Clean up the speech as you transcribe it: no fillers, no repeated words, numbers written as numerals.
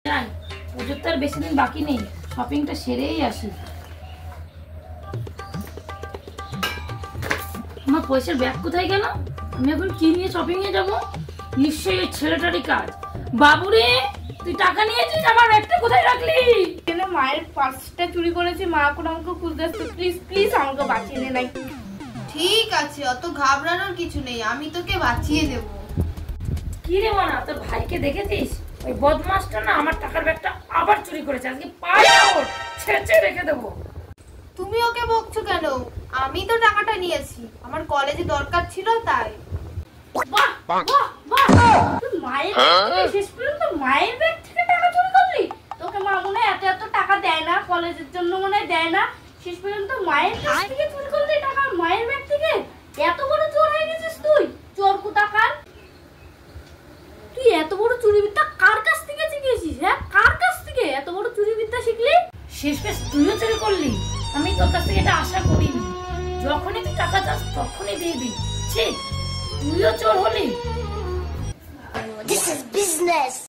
যাই, পুজোর তো আর বেশি দিন বাকি নেই, শপিংটা সেরেই আসি। আমার পয়সার ব্যাগ কোথায় গেল? আমি এখন কি নিয়ে শপিং এ যাবো? নিশ্চয়ই ওই ছেলেটারই কাজ। বাবুরে, তুই টাকা নিয়েছিস, আমার ব্যাগটা কোথায় রাখলি? কেন মায়ের পার্সটা চুরি করেছে, মা এখন আমাকে খুঁজতে আসছে। প্লিজ প্লিজ আমাকে বাঁচিয়ে নে। নাই ঠিক আছে, অত ঘাবড়ানোর কিছু নেই, আমি তোকে বাঁচিয়ে দেব। কি রে মানা, তোর ভাইকে দেখেছিস? ওই বদমাসটা না আমার টাকার ব্যাগটা আবার চুরি করেছে। আজকে পায়ে ওর ছেঁচে রেখে দেবো। তুমি ওকে বকছো কেন? আমি তো টাকাটা নিয়েছি, আমার কলেজে দরকার ছিল তাই। বাহ বাহ বাহ, তুই মায়ের শেষ পর্যন্ত মায়ের ব্যাগ থেকে টাকা চুরি করলি? তোকে মা মনে হয় এত এত টাকা দেয় না, কলেজের জন্য মনে হয় দেয় না, শেষ পর্যন্ত মায়ের কাছ থেকে চুরি করলি টাকা, মায়ের ব্যাগ থেকে? এত বড় চোর হয়ে গেছিস তুই, চোর কোথাকার! তুই এত বড় চুরিবিদ্যা কার কাছ থেকে শিখেছিস? হ্যাঁ, কার কাছ থেকে এত বড় চুরিবিদ্যা শিখলি? শেষমেশ তুইও চুরি করলি? আমি তোর কাছ থেকে এটা আশা করিনি। যখনই তুই টাকা চাস তখনই দিয়ে দিই। ছি, তুইও চোর হলি। This is business.